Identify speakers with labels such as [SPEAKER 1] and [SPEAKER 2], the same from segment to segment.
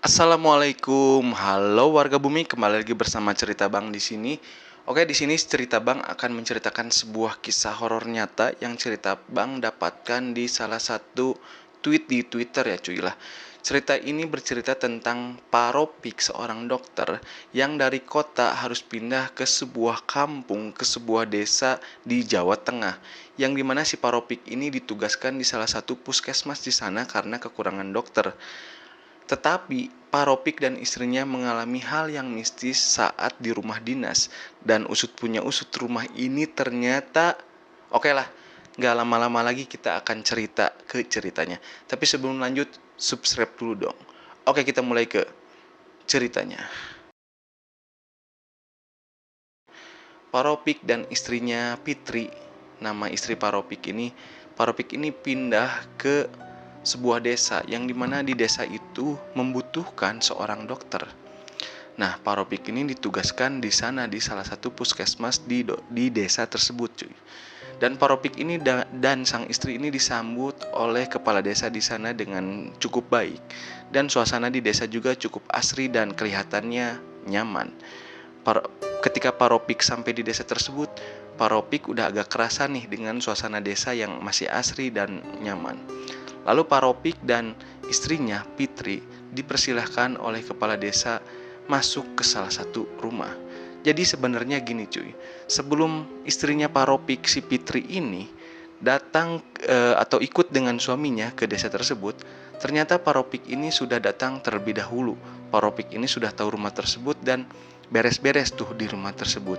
[SPEAKER 1] Assalamualaikum, halo warga bumi, kembali lagi bersama Cerita Bang di sini. Oke, di sini Cerita Bang akan menceritakan sebuah kisah horor nyata yang Cerita Bang dapatkan di salah satu tweet di Twitter ya cuy lah. Cerita ini bercerita tentang Paropik, seorang dokter yang dari kota harus pindah ke sebuah kampung, ke sebuah desa di Jawa Tengah. Yang dimana si Paropik ini ditugaskan di salah satu puskesmas di sana karena kekurangan dokter. Tetapi Paropik dan istrinya mengalami hal yang mistis saat di rumah dinas. Dan usut punya usut, rumah ini ternyata oke lah, gak lama-lama lagi kita akan cerita ke ceritanya. Tapi sebelum lanjut, subscribe dulu dong. Oke, kita mulai ke ceritanya. Paropik dan istrinya Fitri, nama istri Paropik ini pindah ke sebuah desa yang dimana di desa itu membutuhkan seorang dokter. Nah, Paropik ini ditugaskan di sana di salah satu puskesmas di desa tersebut, cuy. Dan Paropik ini dan sang istri ini disambut oleh kepala desa di sana dengan cukup baik. Dan suasana di desa juga cukup asri dan kelihatannya nyaman. Ketika Paropik sampai di desa tersebut, Paropik udah agak kerasa nih dengan suasana desa yang masih asri dan nyaman. Lalu Paropik dan istrinya Fitri dipersilahkan oleh kepala desa masuk ke salah satu rumah. Jadi sebenarnya gini cuy, sebelum istrinya Paropik si Fitri ini datang atau ikut dengan suaminya ke desa tersebut, ternyata Paropik ini sudah datang terlebih dahulu. Paropik ini sudah tahu rumah tersebut dan beres-beres tuh di rumah tersebut.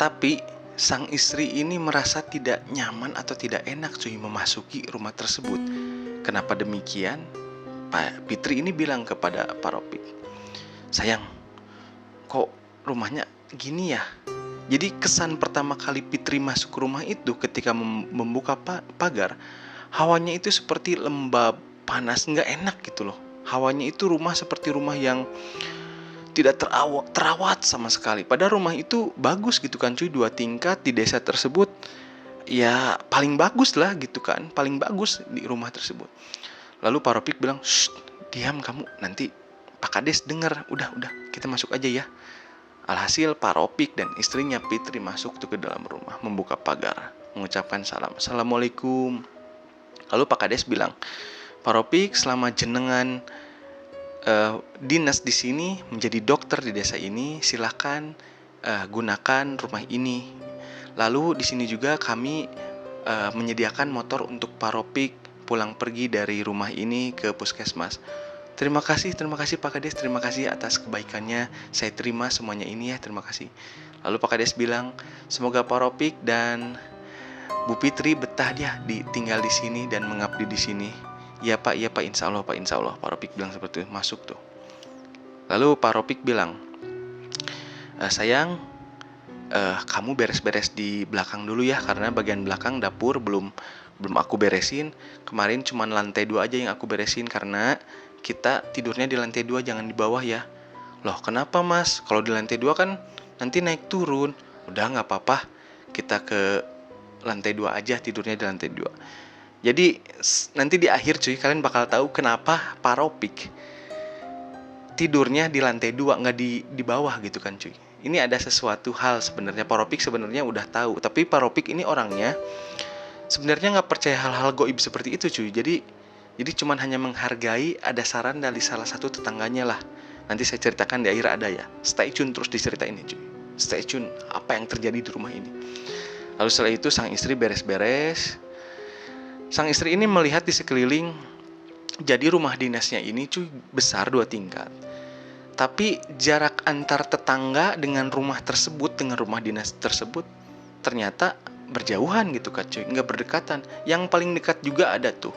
[SPEAKER 1] Tapi sang istri ini merasa tidak nyaman atau tidak enak cuy memasuki rumah tersebut. Kenapa demikian? Pak Fitri ini bilang kepada Paropik, sayang, kok rumahnya gini ya? Jadi kesan pertama kali Fitri masuk ke rumah itu ketika membuka pagar, hawanya itu seperti lembab, panas, nggak enak gitu loh. Hawanya itu rumah seperti rumah yang tidak terawat sama sekali. Padahal rumah itu bagus gitu kan cuy, 2 tingkat di desa tersebut. Ya paling bagus lah gitu kan, paling bagus di rumah tersebut. Lalu Paropik bilang, shh, diam kamu, nanti Pak Kades dengar. Udah, kita masuk aja ya. Alhasil Paropik dan istrinya Fitri masuk tuh ke dalam rumah, membuka pagar, mengucapkan salam, Assalamualaikum. Lalu Pak Kades bilang, Paropik, selama jenengan dinas di sini menjadi dokter di desa ini, silahkan gunakan rumah ini. Lalu di sini juga kami menyediakan motor untuk Paropik pulang pergi dari rumah ini ke puskesmas. Terima kasih Pak Kades, terima kasih atas kebaikannya. Saya terima semuanya ini ya, terima kasih. Lalu Pak Kades bilang, semoga Paropik dan Bu Fitri betah dia tinggal di sini dan mengabdi di sini. Iya Pak, insya Allah Pak, insya Allah. Paropik bilang seperti itu, masuk tuh. Lalu Paropik bilang, sayang, kamu beres-beres di belakang dulu ya, karena bagian belakang dapur belum aku beresin. Kemarin cuma lantai 2 aja yang aku beresin, karena kita tidurnya di lantai 2, jangan di bawah ya. Loh kenapa mas? Kalau di lantai 2 kan nanti naik turun. Udah gak apa-apa, kita ke lantai 2 aja, tidurnya di lantai 2. Jadi nanti di akhir cuy, kalian bakal tahu kenapa Paropik tidurnya di lantai 2, gak di bawah gitu kan cuy. Ini ada sesuatu hal sebenarnya. Paropik sebenarnya udah tahu, tapi Paropik ini orangnya sebenarnya nggak percaya hal-hal goib seperti itu cuy. Jadi cuman hanya menghargai ada saran dari salah satu tetangganya lah. Nanti saya ceritakan di akhir ada ya. Stay tune terus di cerita ini cuy. Stay tune apa yang terjadi di rumah ini. Lalu setelah itu sang istri beres-beres. Sang istri ini melihat di sekeliling. Jadi rumah dinasnya ini cuy besar 2 tingkat. Tapi jarak antar tetangga dengan rumah tersebut, dengan rumah dinas tersebut ternyata berjauhan gitu kan cuy, nggak berdekatan. Yang paling dekat juga ada tuh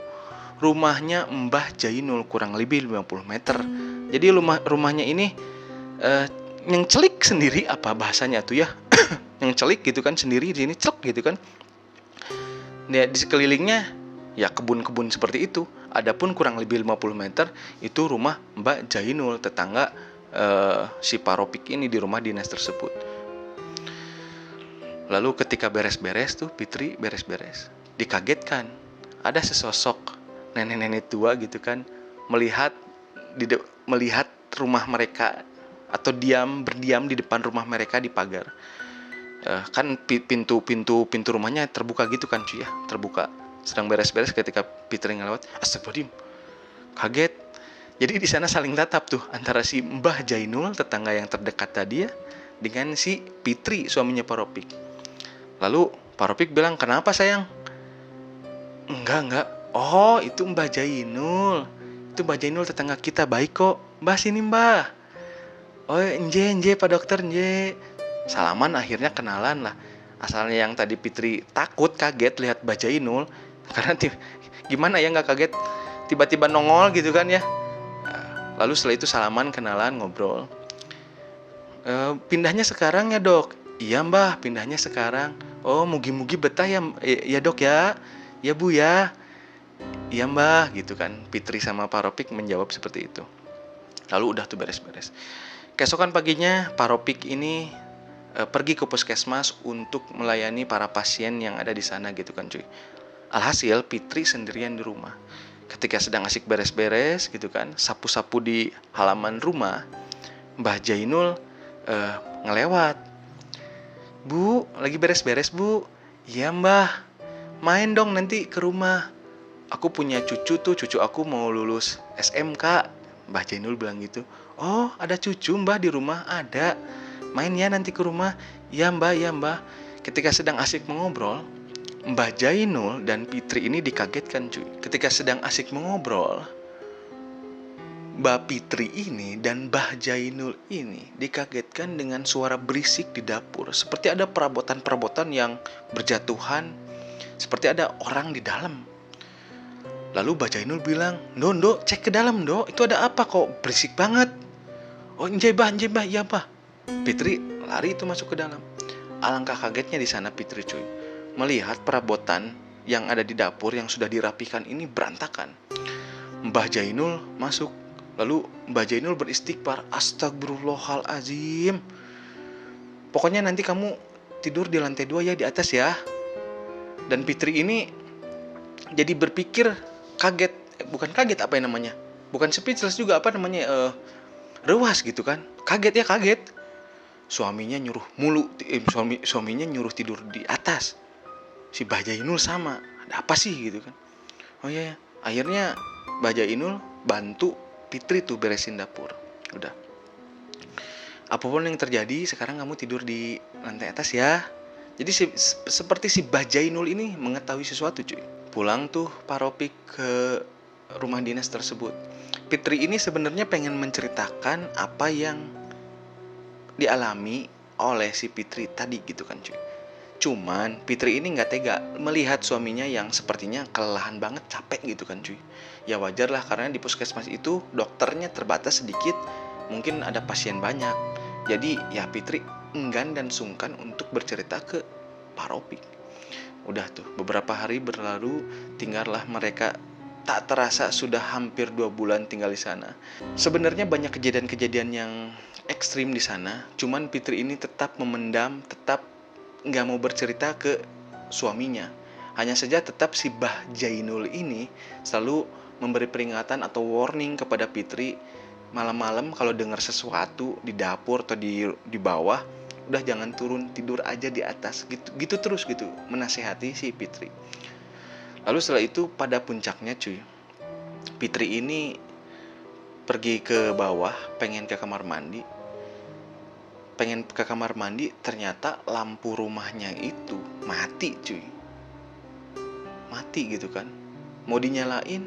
[SPEAKER 1] rumahnya Mbah Jainul, kurang lebih 50 meter. Jadi rumahnya ini yang celik sendiri, apa bahasanya tuh ya, yang celik gitu kan sendiri, di sini celek gitu kan. Ya, di sekelilingnya ya kebun-kebun seperti itu. Adapun kurang lebih 50 meter itu rumah Mbak Jainul, tetangga si Paropik ini di rumah dinas tersebut. Lalu ketika beres-beres tuh, Fitri beres-beres, dikagetkan ada sesosok nenek-nenek tua gitu kan, melihat rumah mereka atau berdiam di depan rumah mereka di pagar. Kan pintu rumahnya terbuka gitu kan cuy ya, terbuka. Sedang beres-beres ketika Fitri ngelewat, astagfirullahaladzim, kaget. Jadi di sana saling tatap tuh antara si Mbah Jainul, tetangga yang terdekat tadi ya, dengan si Fitri, suaminya Pak Ropik. Lalu Pak Ropik bilang, kenapa sayang? Enggak. Oh, itu Mbah Jainul. Itu Mbah Jainul tetangga kita, baik kok. Mbah sini Mbah. Oh, nje Pak Dokter, nje. Salaman, akhirnya kenalan lah. Asalnya yang tadi Fitri takut, kaget lihat Mbah Jainul. Karena gimana ya nggak kaget, tiba-tiba nongol gitu kan ya. Lalu setelah itu salaman, kenalan, ngobrol. Pindahnya sekarang ya dok? Iya Mbah, pindahnya sekarang. Oh, mugi-mugi betah ya, ya dok ya. Ya Bu ya. Iya Mbah, gitu kan. Fitri sama Pak Ropik menjawab seperti itu. Lalu udah tuh beres-beres. Keesokan paginya Pak Ropik ini pergi ke puskesmas untuk melayani para pasien yang ada di sana gitu kan cuy. Alhasil Fitri sendirian di rumah. Ketika sedang asik beres-beres gitu kan, sapu-sapu di halaman rumah, Mbah Jainul ngelewat. Bu, lagi beres-beres Bu. Iya Mbah, main dong nanti ke rumah. Aku punya cucu tuh, cucu aku mau lulus SMK. Mbah Jainul bilang gitu. Oh, ada cucu Mbah di rumah? Ada. Main ya nanti ke rumah. Ya Mbah. Ketika sedang asik mengobrol, Mbah Jainul dan Fitri ini dikagetkan cuy. Ketika sedang asik mengobrol, Mbak Fitri ini dan Mbah Jainul ini dikagetkan dengan suara berisik di dapur. Seperti ada perabotan-perabotan yang berjatuhan, seperti ada orang di dalam. Lalu Mbah Jainul bilang, Dok, cek ke dalam Dok, itu ada apa kok berisik banget? Oh njai bah, iya Mbah. Fitri lari itu masuk ke dalam. Alangkah kagetnya di sana Fitri cuy, melihat perabotan yang ada di dapur yang sudah dirapikan ini berantakan. Mbah Jainul masuk. Lalu Mbah Jainul beristighfar, astagfirullahalazim. Pokoknya nanti kamu tidur di lantai 2 ya, di atas ya. Dan Fitri ini jadi berpikir kaget, bukan kaget apa yang namanya? Bukan speechless juga, apa namanya? Rewas gitu kan. Kaget. Suaminya nyuruh tidur di atas. Si Mbah Jainul sama, ada apa sih gitu kan. Oh iya, akhirnya Mbah Jainul bantu Fitri tuh beresin dapur. Udah, apapun yang terjadi, sekarang kamu tidur di lantai atas ya. Jadi seperti si Mbah Jainul ini mengetahui sesuatu cuy. Pulang tuh Pak Ropik ke rumah dinas tersebut. Fitri ini sebenarnya pengen menceritakan apa yang dialami oleh si Fitri tadi gitu kan cuy. Cuman Fitri ini gak tega melihat suaminya yang sepertinya kelelahan banget, capek gitu kan cuy. Ya wajar lah, karena di puskesmas itu dokternya terbatas sedikit, mungkin ada pasien banyak. Jadi ya Fitri enggan dan sungkan untuk bercerita ke Pak Ropik. Udah tuh beberapa hari berlalu, tinggallah mereka. Tak terasa sudah hampir 2 bulan tinggal di sana. Sebenarnya banyak kejadian-kejadian yang ekstrim di sana, cuman Fitri ini tetap memendam, tetap nggak mau bercerita ke suaminya. Hanya saja tetap si Mbah Jainul ini selalu memberi peringatan atau warning kepada Fitri, malam-malam kalau dengar sesuatu di dapur atau di bawah, udah jangan turun, tidur aja di atas. Gitu terus gitu menasehati si Fitri. Lalu setelah itu pada puncaknya cuy, Fitri ini pergi ke bawah, pengen ke kamar mandi, ternyata lampu rumahnya itu mati cuy. Mati gitu kan. Mau dinyalain,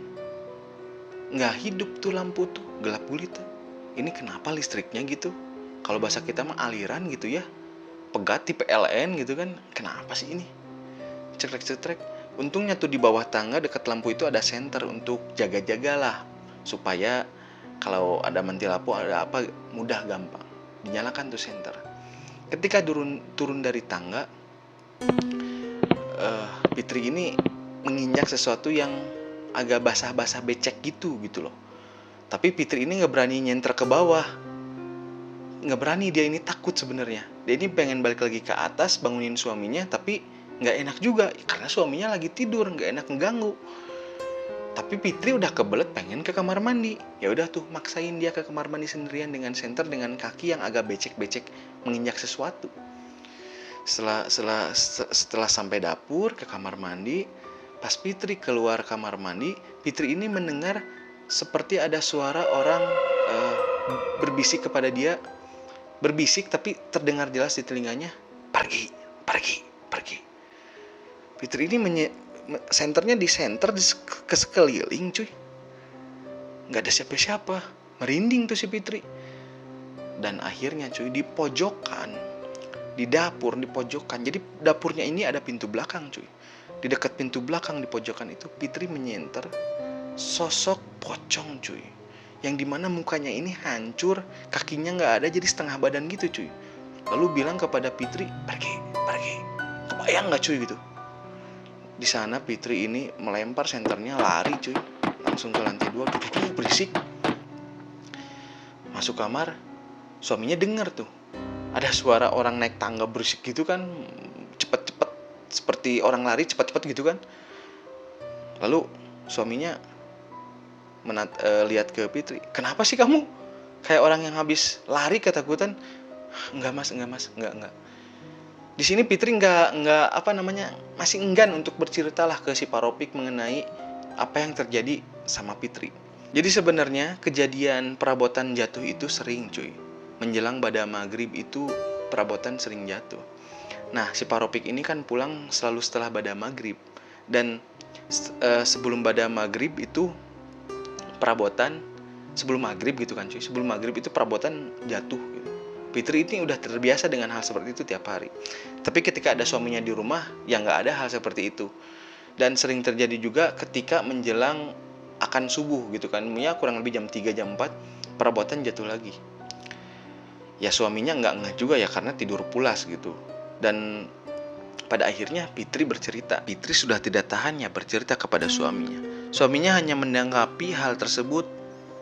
[SPEAKER 1] nggak hidup tuh lampu tuh, gelap gulita. Ini kenapa listriknya gitu? Kalau bahasa kita mah aliran gitu ya. Pegat tipe PLN gitu kan. Kenapa sih ini? Cetrek. Untungnya tuh di bawah tangga dekat lampu itu ada senter untuk jaga-jaga lah, supaya kalau ada mati lampu ada apa mudah gampang dinyalakan tuh senter. Ketika turun dari tangga, Fitri ini menginjak sesuatu yang agak basah-basah becek gitu loh. Tapi Fitri ini nggak berani nyenter ke bawah, nggak berani, dia ini takut sebenarnya. Dia ini pengen balik lagi ke atas bangunin suaminya, tapi nggak enak juga karena suaminya lagi tidur, nggak enak mengganggu. Tapi Fitri udah kebelet pengen ke kamar mandi. Ya udah tuh maksain dia ke kamar mandi sendirian dengan senter dengan kaki yang agak becek-becek menginjak sesuatu. Setelah sampai dapur ke kamar mandi, pas Fitri keluar kamar mandi, Fitri ini mendengar seperti ada suara orang berbisik kepada dia, berbisik tapi terdengar jelas di telinganya, pergi, pergi, pergi. Fitri ini senternya di senter ke sekeliling cuy, nggak ada siapa-siapa, merinding tuh si Fitri. Dan akhirnya cuy di pojokan, di dapur di pojokan, jadi dapurnya ini ada pintu belakang cuy. Di dekat pintu belakang di pojokan itu Fitri menyenter sosok pocong cuy, yang dimana mukanya ini hancur, kakinya nggak ada jadi setengah badan gitu cuy. Lalu bilang kepada Fitri, pergi, pergi. Kebayang nggak cuy gitu? Di sana Fitri ini melempar senternya, lari cuy, langsung ke lantai 2, berisik. Masuk kamar, suaminya dengar tuh ada suara orang naik tangga berisik gitu kan, cepet-cepet seperti orang lari cepet-cepet gitu kan. Lalu suaminya lihat ke Fitri, kenapa sih kamu kayak orang yang habis lari ketakutan? Enggak mas. Di sini Fitri nggak masih enggan untuk bercerita lah ke si Paropik mengenai apa yang terjadi sama Fitri. Jadi sebenarnya kejadian perabotan jatuh itu sering cuy. Menjelang pada maghrib itu perabotan sering jatuh. Nah si Paropik ini kan pulang selalu setelah pada maghrib. Dan sebelum pada maghrib itu perabotan, sebelum maghrib gitu kan cuy, sebelum maghrib itu perabotan jatuh gitu. Fitri ini udah terbiasa dengan hal seperti itu tiap hari. Tapi ketika ada suaminya di rumah, ya nggak ada hal seperti itu. Dan sering terjadi juga ketika menjelang akan subuh gitu kan, ya kurang lebih jam 3, jam 4, perabotan jatuh lagi. Ya suaminya nggak ngeh juga ya karena tidur pulas gitu. Dan pada akhirnya Fitri bercerita. Fitri sudah tidak tahannya bercerita kepada suaminya. Suaminya hanya menanggapi hal tersebut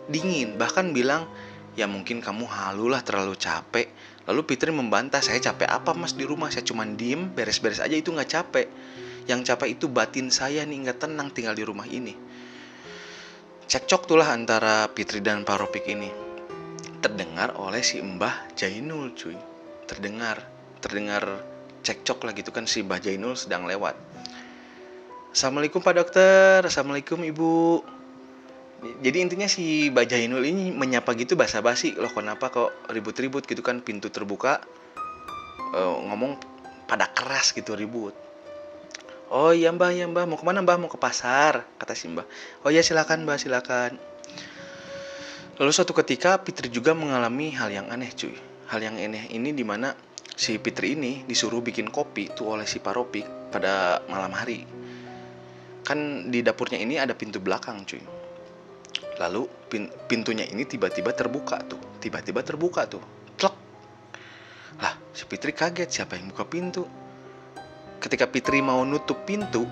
[SPEAKER 1] dingin, bahkan bilang, ya mungkin kamu halu lah, terlalu capek. Lalu Fitri membantah, saya capek apa mas di rumah, saya cuma diem, beres-beres aja, itu gak capek. Yang capek itu batin saya nih, gak tenang tinggal di rumah ini. Cekcok tuh lah antara Fitri dan Paropik ini. Terdengar oleh si Mbah Jainul cuy. Terdengar cekcok lah gitu kan, si Mbah Jainul sedang lewat. Assalamualaikum Pak Dokter, assalamualaikum Ibu. Jadi intinya si Mbah Jainul ini menyapa gitu basa-basi, loh kenapa kok ribut-ribut gitu kan, pintu terbuka, ngomong pada keras gitu, ribut. Oh iya mbah, mau kemana mbah? Mau ke pasar, kata si mbah. Oh iya silakan mbah, silakan. Lalu suatu ketika Fitri juga mengalami hal yang aneh cuy. Hal yang aneh ini dimana si Fitri ini disuruh bikin kopi tuh oleh si Paropik pada malam hari. Kan di dapurnya ini ada pintu belakang cuy. Lalu pintunya ini tiba-tiba terbuka tuh. Tlek. Lah si Fitri kaget, siapa yang buka pintu? Ketika Fitri mau nutup pintu,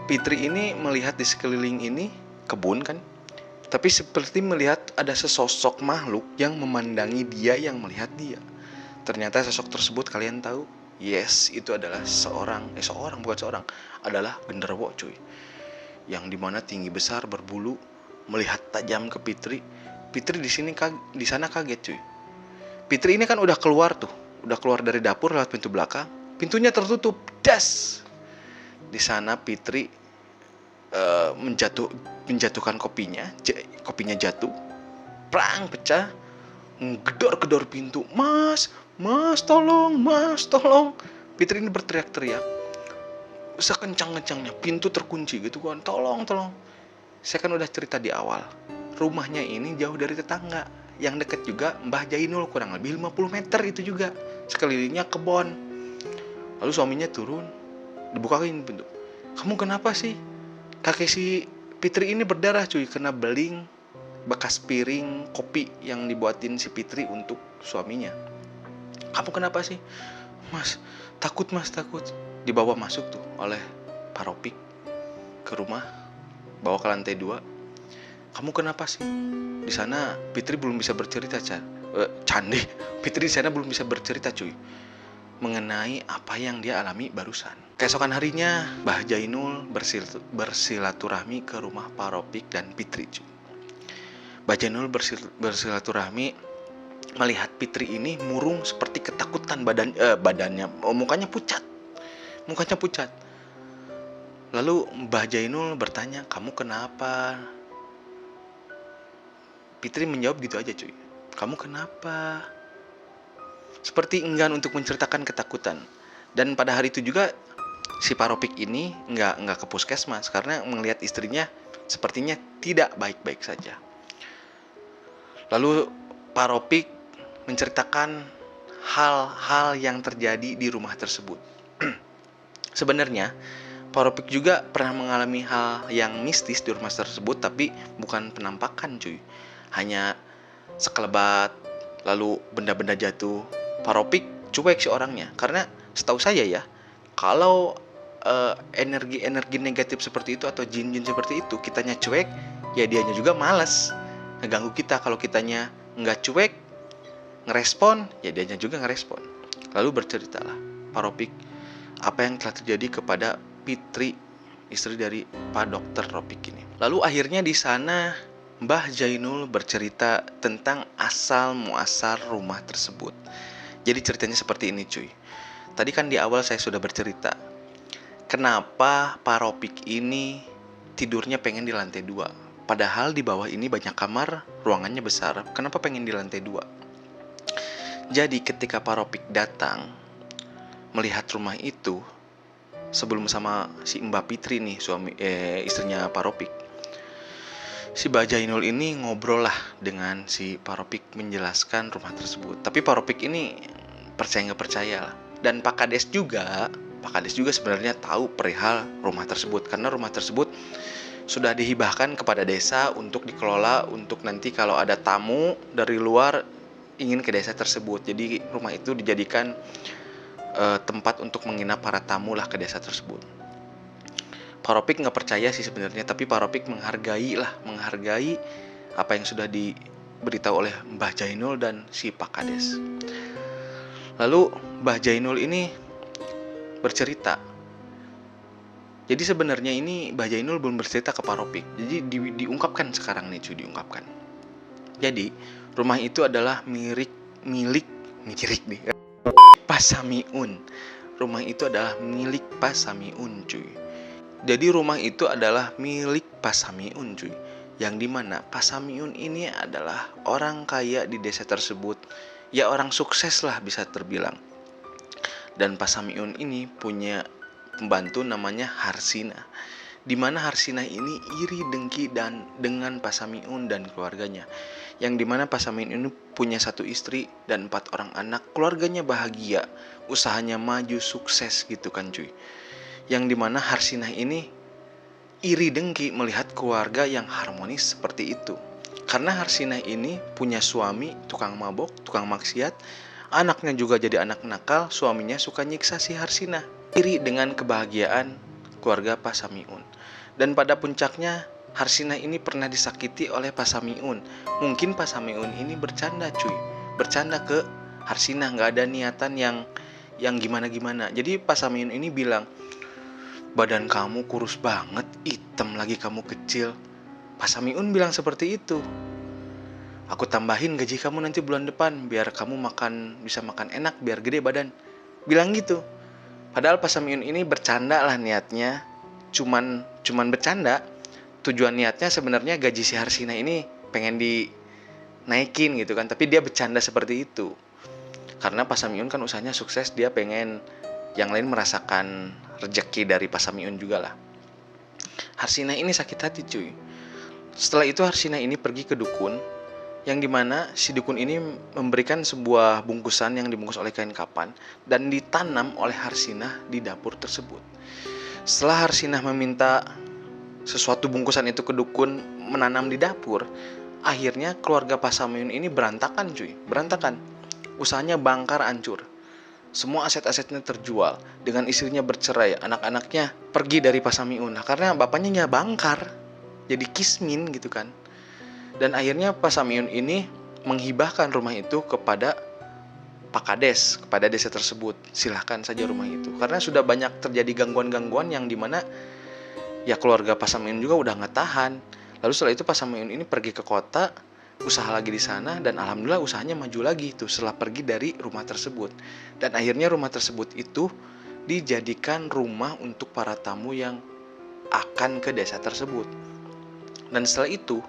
[SPEAKER 1] Fitri ini melihat di sekeliling ini kebun kan. Tapi seperti melihat ada sesosok makhluk yang memandangi dia, yang melihat dia. Ternyata sosok tersebut kalian tahu? Yes, itu adalah adalah genderuwo cuy. Yang dimana tinggi besar, berbulu, melihat tajam ke Fitri. Fitri di sana kaget cuy. Fitri ini kan udah keluar dari dapur lewat pintu belakang. Pintunya tertutup, das. Di sana Fitri menjatuhkan kopinya jatuh, prang, pecah, gedor pintu, mas tolong. Fitri ini berteriak-teriak sekencang-kencangnya, pintu terkunci gitu kan, tolong. Saya kan udah cerita di awal, rumahnya ini jauh dari tetangga, yang dekat juga Mbah Jainul, kurang lebih 50 meter itu juga, sekelilingnya kebon. Lalu suaminya turun, dibukain pintu. Kamu kenapa sih? Kaki si Fitri ini berdarah cuy, kena beling bekas piring kopi yang dibuatin si Fitri untuk suaminya. Kamu kenapa sih? Mas, takut. Dibawa masuk tuh oleh Paropik ke rumah, bawa ke lantai 2. Kamu kenapa sih? Di sana Fitri belum bisa bercerita, Fitri di sana belum bisa bercerita cuy, mengenai apa yang dia alami barusan. Keesokan harinya, Mbah Jainul bersilaturahmi ke rumah Pak Ropik dan Fitri. Mbah Jainul bersilaturahmi melihat Fitri ini murung seperti ketakutan, badannya, mukanya pucat. Lalu Mbah Jainul bertanya, "Kamu kenapa?" Fitri menjawab gitu aja, cuy. "Kamu kenapa?" Seperti enggan untuk menceritakan ketakutan. Dan pada hari itu juga si Pak Ropik ini nggak ke puskesmas karena melihat istrinya sepertinya tidak baik-baik saja. Lalu Pak Ropik menceritakan hal-hal yang terjadi di rumah tersebut. Sebenarnya Pak Ropik juga pernah mengalami hal yang mistis di rumah tersebut, tapi bukan penampakan, cuy. Hanya sekelebat, lalu benda-benda jatuh. Pak Ropik cuek sih orangnya, karena setahu saya ya, kalau energi-energi negatif seperti itu atau jin-jin seperti itu kitanya cuek, ya dianya juga malas ngeganggu kita. Kalau kitanya nggak cuek ngerespon, ya dianya juga ngerespon. Lalu berceritalah Pak Ropik apa yang telah terjadi kepada Fitri, istri dari Pak Dokter Ropik ini. Lalu akhirnya di sana Mbah Jainul bercerita tentang asal muasal rumah tersebut. Jadi ceritanya seperti ini, cuy. Tadi kan di awal saya sudah bercerita kenapa Pak Ropik ini tidurnya pengen di lantai 2. Padahal di bawah ini banyak kamar, ruangannya besar. Kenapa pengen di lantai 2? Jadi ketika Pak Ropik datang melihat rumah itu, sebelum sama si Mbak Fitri nih, istrinya Pak Ropik, si Mbak Jainul ini ngobrol lah dengan si Pak Ropik menjelaskan rumah tersebut. Tapi Pak Ropik ini percaya nggak percaya lah. Dan Pak Kades juga sebenarnya tahu perihal rumah tersebut, karena rumah tersebut sudah dihibahkan kepada desa untuk dikelola, untuk nanti kalau ada tamu dari luar ingin ke desa tersebut. Jadi rumah itu dijadikan tempat untuk menginap para tamu lah ke desa tersebut. Pak Ropik nggak percaya sih sebenarnya, tapi Pak Ropik menghargai apa yang sudah diberitahu oleh Mbah Jainul dan si Pak Kades. Lalu Mbah Jainul ini bercerita. Jadi sebenarnya ini Mbah Jainul belum bercerita ke Pak Ropik. Jadi diungkapkan sekarang nih, cuy, diungkapkan. Jadi rumah itu adalah milik Pasamiun. Rumah itu adalah milik Pasamiun, cuy. Jadi rumah itu adalah milik Pasamiun, cuy. Yang dimana Pasamiun ini adalah orang kaya di desa tersebut. Ya orang sukses lah bisa terbilang. Dan Pasamiun ini punya pembantu namanya Harsina. Dimana Harsina ini iri dengki dengan Pasamiun dan keluarganya. Yang dimana Pasamiun ini punya 1 istri dan 4 orang anak. Keluarganya bahagia, usahanya maju, sukses gitu kan, cuy. Yang dimana Harsina ini iri dengki melihat keluarga yang harmonis seperti itu. Karena Harsina ini punya suami tukang mabok, tukang maksiat, anaknya juga jadi anak nakal, suaminya suka nyiksa si Harsina. Iri dengan kebahagiaan keluarga Pasamiun. Dan pada puncaknya Harsina ini pernah disakiti oleh Pasamiun. Mungkin Pasamiun ini bercanda, cuy. Bercanda ke Harsina, gak ada niatan yang gimana-gimana. Jadi Pasamiun ini bilang, "Badan kamu kurus banget, hitam lagi kamu kecil." Pasamiun bilang seperti itu. "Aku tambahin gaji kamu nanti bulan depan, biar kamu bisa makan enak, biar gede badan." Bilang gitu. Padahal Pasamiun ini bercanda lah niatnya. Cuman bercanda. Tujuan niatnya sebenarnya gaji si Harsina ini pengen dinaikin gitu kan. Tapi dia bercanda seperti itu. Karena Pasamiun kan usahanya sukses, dia pengen yang lain merasakan rezeki dari Pasamiun juga lah. Harsina ini sakit hati, cuy. Setelah itu Harsina ini pergi ke dukun, yang dimana si dukun ini memberikan sebuah bungkusan yang dibungkus oleh kain kapan dan ditanam oleh Harsina di dapur tersebut. Setelah Harsina meminta sesuatu bungkusan itu ke dukun menanam di dapur, akhirnya keluarga Pasamiun ini berantakan, cuy. Berantakan. Usahanya bangkar, hancur. Semua aset-asetnya terjual, dengan istrinya bercerai, anak-anaknya pergi dari Pasamiun. Nah, karena bapaknya bangkar, jadi kismin gitu kan. Dan akhirnya Pasamiun ini menghibahkan rumah itu kepada Pak Kades kepada desa tersebut, silahkan saja rumah itu, karena sudah banyak terjadi gangguan-gangguan yang dimana ya keluarga Pak Samiun juga udah nggak tahan. Lalu setelah itu Pak Samiun ini pergi ke kota, usaha lagi di sana, dan alhamdulillah usahanya maju lagi itu setelah pergi dari rumah tersebut. Dan akhirnya rumah tersebut itu dijadikan rumah untuk para tamu yang akan ke desa tersebut. Dan setelah itu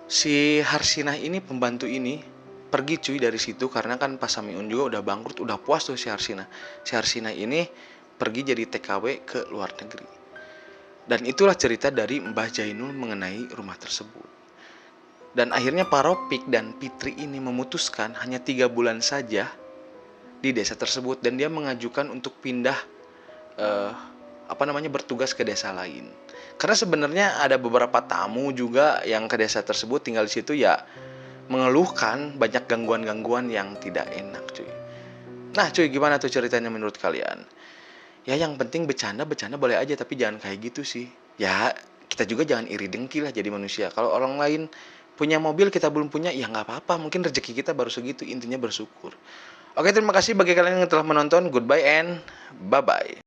[SPEAKER 1] si Harsinah ini, pembantu ini, pergi cuy dari situ, karena kan Pak Samiun juga udah bangkrut, udah puas tuh si Harsinah. Si Harsinah ini pergi jadi TKW ke luar negeri. Dan itulah cerita dari Mbah Jainul mengenai rumah tersebut. Dan akhirnya Pak Ropik dan Fitri ini memutuskan hanya 3 bulan saja di desa tersebut, dan dia mengajukan untuk pindah bertugas ke desa lain. Karena sebenarnya ada beberapa tamu juga yang ke desa tersebut tinggal di situ ya, mengeluhkan banyak gangguan-gangguan yang tidak enak cuy. Nah cuy, gimana tuh ceritanya menurut kalian? Ya yang penting bercanda boleh aja, tapi jangan kayak gitu sih. Ya kita juga jangan iri dengki lah jadi manusia. Kalau orang lain punya mobil kita belum punya, ya nggak apa-apa, mungkin rezeki kita baru segitu, intinya bersyukur. Oke, terima kasih bagi kalian yang telah menonton. Goodbye and bye-bye.